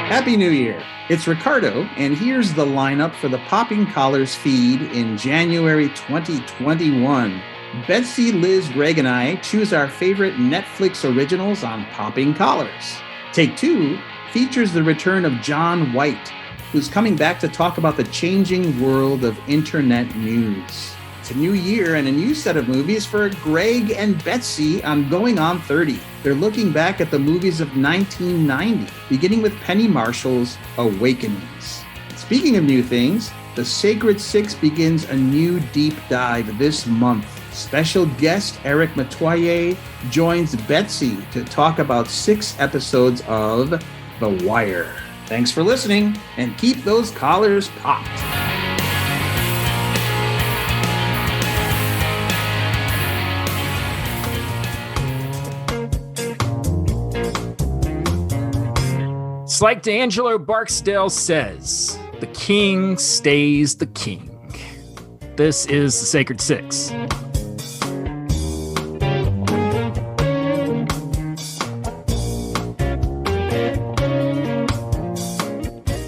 Happy New Year. It's Ricardo, and here's the lineup for the Popping Collars feed in January 2021. Betsy, Liz, Greg, and I choose our favorite Netflix originals on Popping Collars. Take 2 features the return of John White, who's coming back to talk about the changing world of internet news. It's a new year and a new set of movies for Greg and Betsy on Going on 30. They're looking back at the movies of 1990, beginning with Penny Marshall's Awakenings. Speaking of new things, The Sacred Six begins a new deep dive this month. Special guest Eric Metoyer joins Betsy to talk about 6 episodes of The Wire. Thanks for listening, and keep those collars popped. It's like D'Angelo Barksdale says, the king stays the king. This is The Sacred Six.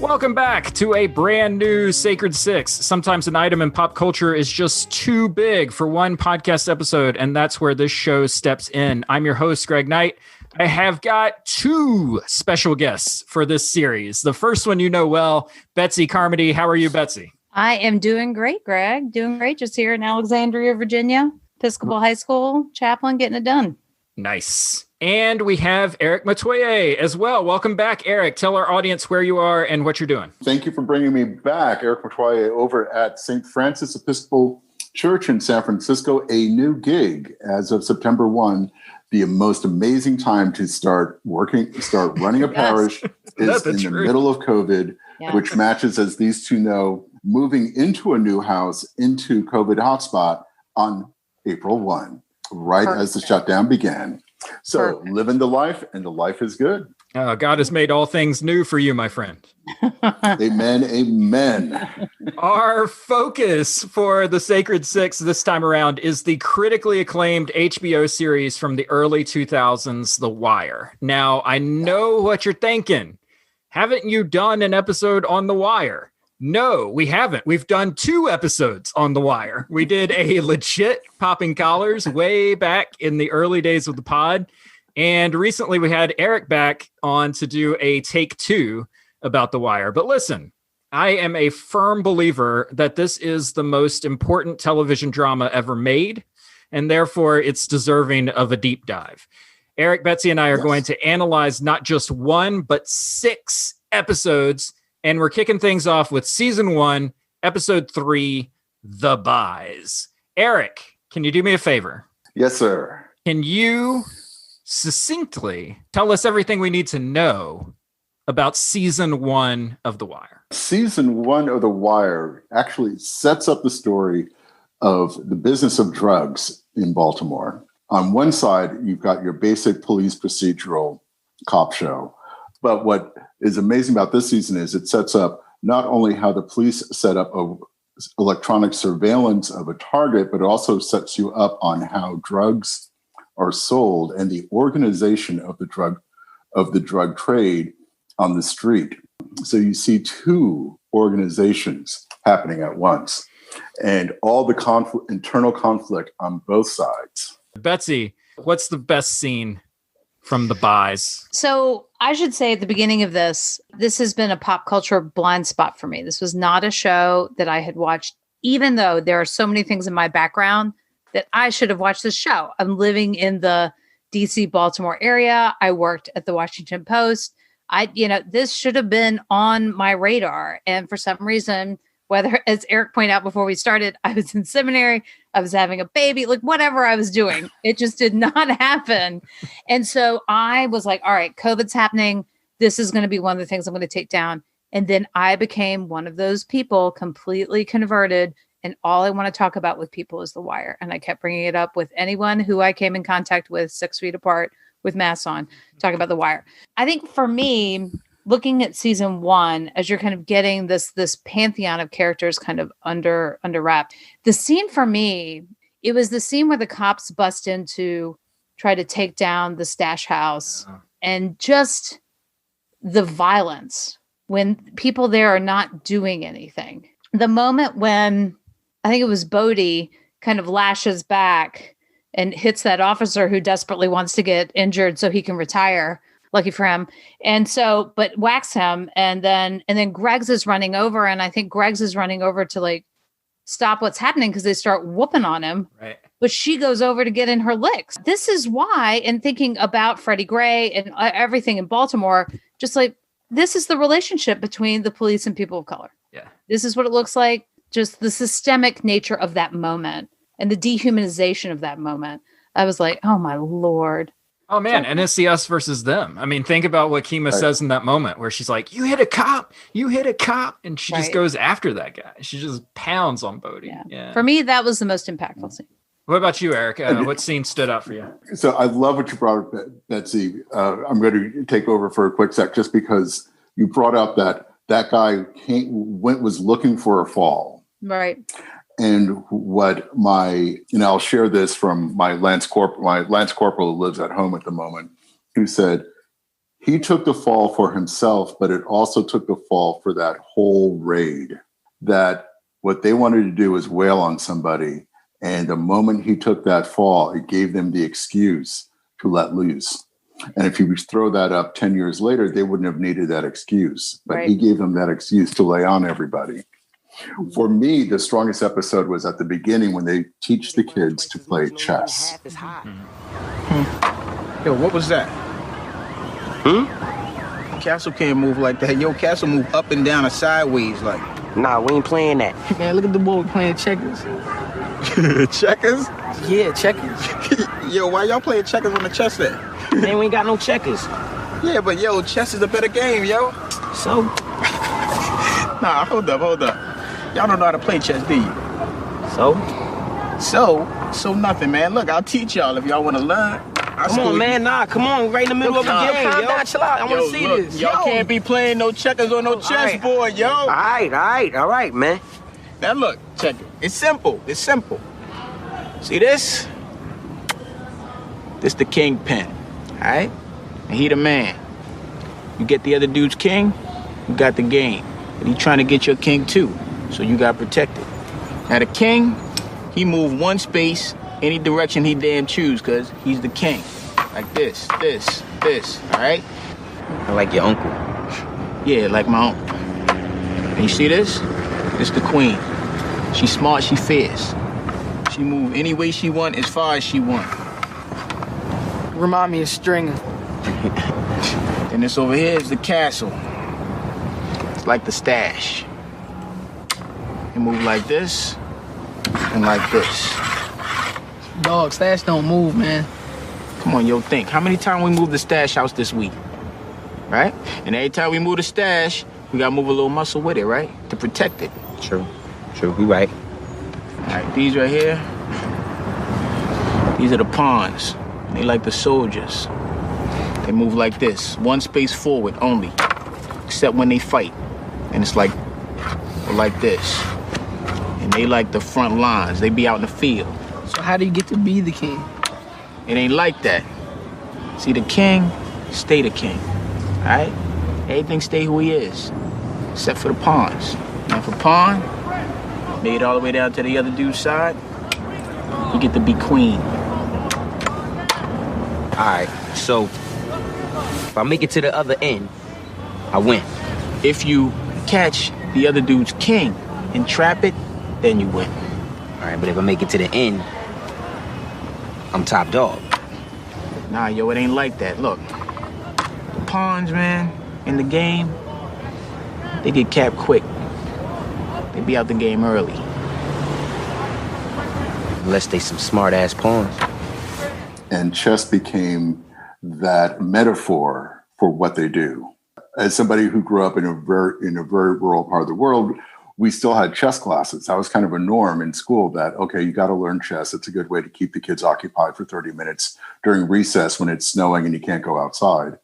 Welcome back to a brand new Sacred Six. Sometimes an item in pop culture is just too big for one podcast episode, and that's where this show steps in. I'm your host, Greg Knight. I have got 2 special guests for this series. The first one you know well, Betsy Carmody. How are you, Betsy? I am doing great, Greg. Doing great. Just here in Alexandria, Virginia, Episcopal High School, chaplain, getting it done. Nice. And we have Eric Metoyer as well. Welcome back, Eric. Tell our audience where you are and what you're doing. Thank you for bringing me back. Eric Metoyer over at St. Francis Episcopal Church in San Francisco, a new gig as of September 1. The most amazing time to start running a parish is in the middle of COVID, which matches, as these two know, moving into a new house, into COVID hotspot on April 1, right as the shutdown began. So living the life, and the life is good. God has made all things new for you, my friend. Amen. Amen. Our focus for the Sacred Six this time around is the critically acclaimed HBO series from the early 2000s, The Wire. Now, I know what you're thinking. Haven't you done an episode on The Wire? No, we haven't. We've done 2 episodes on The Wire. We did a legit Popping Collars way back in the early days of the pod. And recently we had Eric back on to do a take 2 about The Wire. But listen, I am a firm believer that this is the most important television drama ever made, and therefore it's deserving of a deep dive. Eric, Betsy, and I are going to analyze not just 1, but 6 episodes, and we're kicking things off with season 1, episode 3, The Buys. Eric, can you do me a favor? Yes, sir. Can you succinctly tell us everything we need to know about season 1 of The Wire? Season 1 of The Wire actually sets up the story of the business of drugs in Baltimore. On one side, you've got your basic police procedural cop show. But what is amazing about this season is it sets up not only how the police set up electronic surveillance of a target, but it also sets you up on how drugs are sold and the organization of the drug trade on the street. So you see 2 organizations happening at once, and all the internal conflict on both sides. Betsy, what's the best scene from The Buys? So I should say at the beginning of this has been a pop culture blind spot for me. This was not a show that I had watched, even though there are so many things in my background that I should have watched this show. I'm living in the DC, Baltimore area. I worked at the Washington Post. This should have been on my radar. And for some reason, whether, as Eric pointed out before we started, I was in seminary, I was having a baby, like whatever I was doing, it just did not happen. And so I was like, all right, COVID's happening. This is going to be one of the things I'm going to take down. And then I became one of those people completely converted. And all I want to talk about with people is The Wire. And I kept bringing it up with anyone who I came in contact with 6 feet apart with masks on, talking about The Wire. I think for me, looking at season 1, as you're kind of getting this pantheon of characters kind of under wrap, the scene for me, it was the scene where the cops bust in to try to take down the stash house. And just the violence when people there are not doing anything. The moment when I think it was Bodhi kind of lashes back and hits that officer who desperately wants to get injured so he can retire. Lucky for him. And so, but whacks him. And then Greggs is running over. And I think Greggs is running over to like stop what's happening because they start whooping on him. Right. But she goes over to get in her licks. This is why, and thinking about Freddie Gray and everything in Baltimore, just like this is the relationship between the police and people of color. Yeah. This is what it looks like. Just the systemic nature of that moment and the dehumanization of that moment. I was like, oh my Lord. Oh man, and it's the us versus them. I mean, think about what Kima says in that moment where she's like, you hit a cop, and she just goes after that guy. She just pounds on Bodhi. Yeah. For me, that was the most impactful scene. What about you, Eric? What scene stood out for you? So I love what you brought up, Betsy. I'm going to take over for a quick sec just because you brought up that guy was looking for a fall. Right. And I'll share this from my Lance Corporal who lives at home at the moment, who said he took the fall for himself, but it also took the fall for that whole raid. That what they wanted to do was wail on somebody. And the moment he took that fall, it gave them the excuse to let loose. And if you throw that up 10 years later, they wouldn't have needed that excuse. But he gave them that excuse to lay on everybody. For me, the strongest episode was at the beginning when they teach the kids to play chess. Yo, what was that? Castle can't move like that. Yo, Castle move up and down or sideways like. Nah, we ain't playing that. Man, look at the boy playing checkers. Checkers? Yeah, checkers. Yo, why y'all playing checkers on the chess set? Man, we ain't got no checkers. Yeah, but yo, chess is a better game, yo. So? Nah, hold up. Y'all don't know how to play chess, do you? So nothing, man. Look, I'll teach y'all if y'all want to learn. Come on, man. Nah, come on. Right in the middle of the game, calm yo. down, Chill out. I want to see this. Y'all can't be playing no checkers on no chessboard, yo. All right, man. Now look, check it. It's simple. See this? This the king pin, all right? And he the man. You get the other dude's king, you got the game. But he trying to get your king too, so you got protected. Now the king, he move one space any direction he damn choose, cause he's the king. Like this, all right? I like your uncle. Yeah, like my uncle. And you see this? This the queen. She smart, she fierce. She move any way she want, as far as she want. Remind me of Stringer. And this over here is the castle. It's like the stash. You move like this and like this. Dog, stash don't move, man. Come on, yo, think. How many times we moved the stash house this week? Right? And every time we move the stash, we gotta move a little muscle with it, right? To protect it. True, we right. All right, these right here, these are the pawns. They like the soldiers. They move like this, one space forward only, except when they fight. And it's like this. And they like the front lines. They be out in the field. So how do you get to be the king? It ain't like that. See, the king, stay the king, all right? Everything stay who he is, except for the pawns. Now for pawn, made all the way down to the other dude's side, you get to be queen. All right, so if I make it to the other end, I win. If you catch the other dude's king and trap it, then you win. All right, but if I make it to the end, I'm top dog. Nah, yo, it ain't like that. Look, the pawns, man, in the game, they get capped quick. They be out the game early. Unless they some smart-ass pawns. And chess became that metaphor for what they do. As somebody who grew up in a very rural part of the world, we still had chess classes. That was kind of a norm in school that, okay, you got to learn chess. It's a good way to keep the kids occupied for 30 minutes during recess when it's snowing and you can't go outside.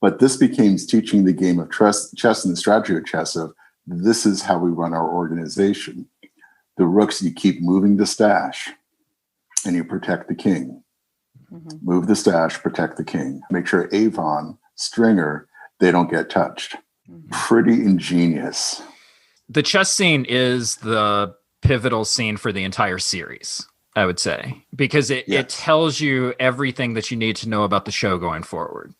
But this became teaching the game of chess and the strategy of chess of this is how we run our organization. The rooks, you keep moving the stash and you protect the king. Mm-hmm. Move the stash, protect the king. Make sure Avon, Stringer, they don't get touched. Pretty ingenious. The chess scene is the pivotal scene for the entire series, I would say, because it tells you everything that you need to know about the show going forward,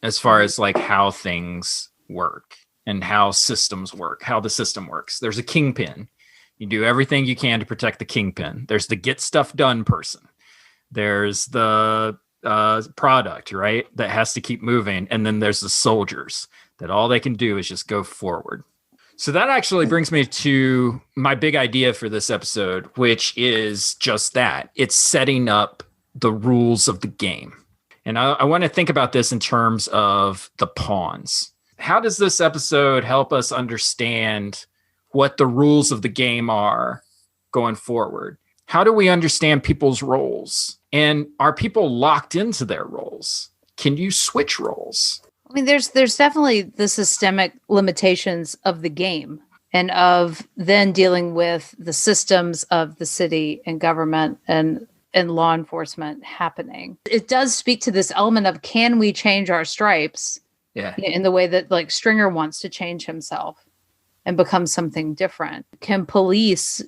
as far as like how things work and how systems work, how the system works. There's a kingpin. You do everything you can to protect the kingpin. There's the get stuff done person. There's the product, right, that has to keep moving. And then there's the soldiers that all they can do is just go forward. So that actually brings me to my big idea for this episode, which is just that. It's setting up the rules of the game. And I want to think about this in terms of the pawns. How does this episode help us understand what the rules of the game are going forward? How do we understand people's roles? And are people locked into their roles? Can you switch roles? I mean, there's definitely the systemic limitations of the game and of then dealing with the systems of the city and government and law enforcement happening. It does speak to this element of, can we change our stripes in the way that like Stringer wants to change himself and become something different? Can police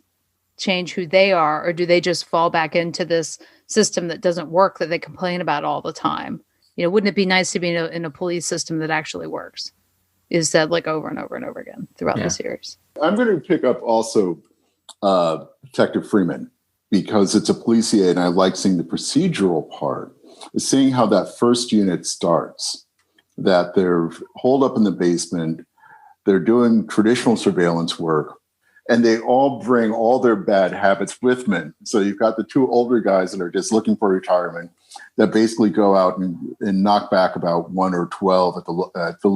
change who they are, or do they just fall back into this system that doesn't work that they complain about all the time? Wouldn't it be nice to be in a police system that actually works? Is said like over and over and over again throughout the series. I'm going to pick up also Detective Freeman, because it's a policier and I like seeing the procedural part, is seeing how that first unit starts, that they're holed up in the basement, they're doing traditional surveillance work, and they all bring all their bad habits with them. So you've got the two older guys that are just looking for retirement that basically go out and knock back about 1 or 12 at the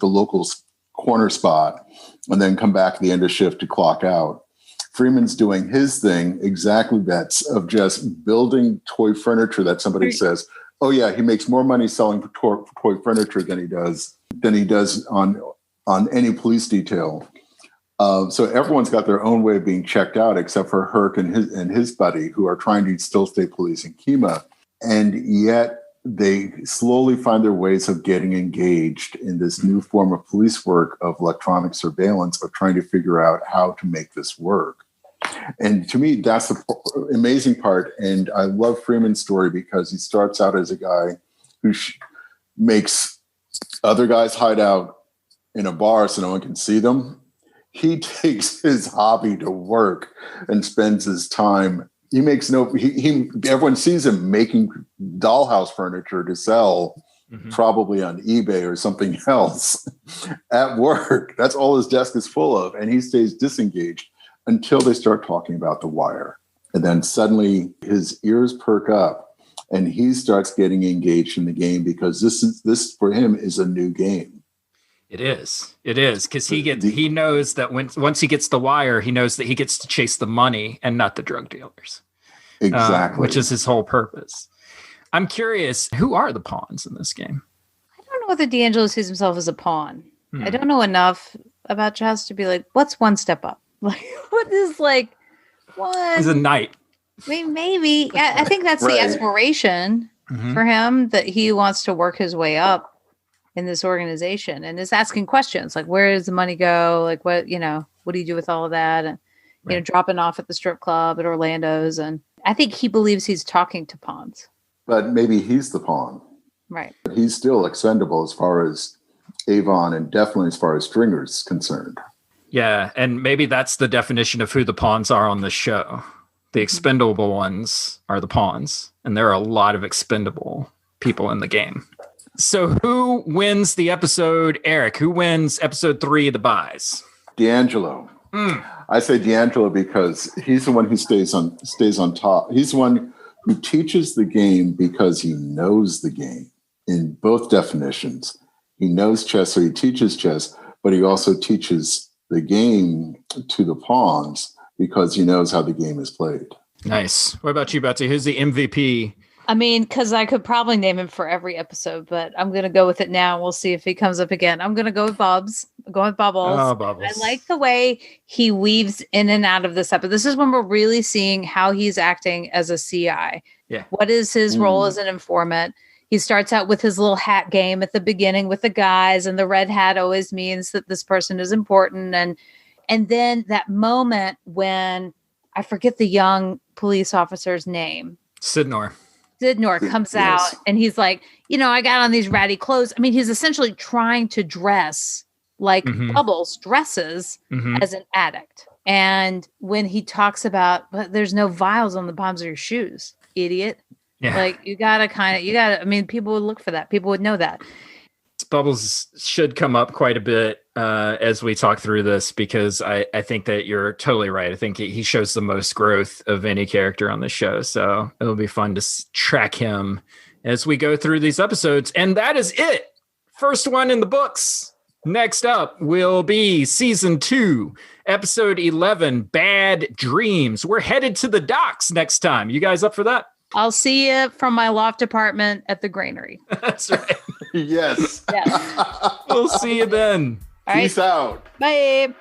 local corner spot, and then come back at the end of shift to clock out. Freeman's doing his thing, exactly that's of just building toy furniture that somebody says, oh yeah, he makes more money selling toy furniture than he does on any police detail. So everyone's got their own way of being checked out, except for Herc and his buddy, who are trying to still stay policing Kima. And yet they slowly find their ways of getting engaged in this new form of police work, of electronic surveillance, of trying to figure out how to make this work. And to me, that's the amazing part. And I love Freeman's story because he starts out as a guy who makes other guys hide out in a bar so no one can see them. He takes his hobby to work and spends his time. He makes everyone sees him making dollhouse furniture to sell, probably on eBay or something else at work. That's all his desk is full of. And he stays disengaged until they start talking about The Wire. And then suddenly his ears perk up and he starts getting engaged in the game, because this for him is a new game. It is because he knows that once he gets The Wire, he knows that he gets to chase the money and not the drug dealers. Exactly, which is his whole purpose. I'm curious, who are the pawns in this game? I don't know whether D'Angelo sees himself as a pawn. I don't know enough about chess to be like, what's one step up? Like, what is like one? He's a knight. Maybe. I think that's the aspiration for him, that he wants to work his way up in this organization and is asking questions like, where does the money go? Like, what do you do with all of that? And, dropping off at the strip club at Orlando's. And I think he believes he's talking to pawns. But maybe he's the pawn. Right. He's still expendable as far as Avon and definitely as far as Stringer's concerned. Yeah. And maybe that's the definition of who the pawns are on the show. The expendable ones are the pawns. And there are a lot of expendable people in the game. So who wins the episode, Eric? Who wins episode 3 of The Buys? D'Angelo. I say D'Angelo because he's the one who stays on top. He's the one who teaches the game because he knows the game in both definitions. He knows chess, so he teaches chess, but he also teaches the game to the pawns because he knows how the game is played. Nice. What about you, Betsy? Who's the MVP? I mean, because I could probably name him for every episode, but I'm going to go with it now. We'll see if he comes up again. I'm going to go with Bubbles. I'm going with Bubbles. Oh, Bubbles. I like the way he weaves in and out of this episode. This is when we're really seeing how he's acting as a CI. Yeah. What is his role as an informant? He starts out with his little hat game at the beginning with the guys, and the red hat always means that this person is important. And then that moment when I forget the young police officer's name. Sidnor Comes out and he's like, I got on these ratty clothes. I mean, he's essentially trying to dress like Bubbles dresses as an addict. And when he talks about, but there's no vials on the bottoms of your shoes, idiot. Yeah. Like I mean, people would look for that. People would know that. Bubbles should come up quite a bit as we talk through this, because I think that you're totally right. I think he shows the most growth of any character on the show. So it'll be fun to track him as we go through these episodes. And that is it. First one in the books. Next up will be season 2, episode 11, Bad Dreams. We're headed to the docks next time. You guys up for that? I'll see you from my loft apartment at the granary. That's right. Yes. Yes. We'll see you then. All right. Peace out. Bye.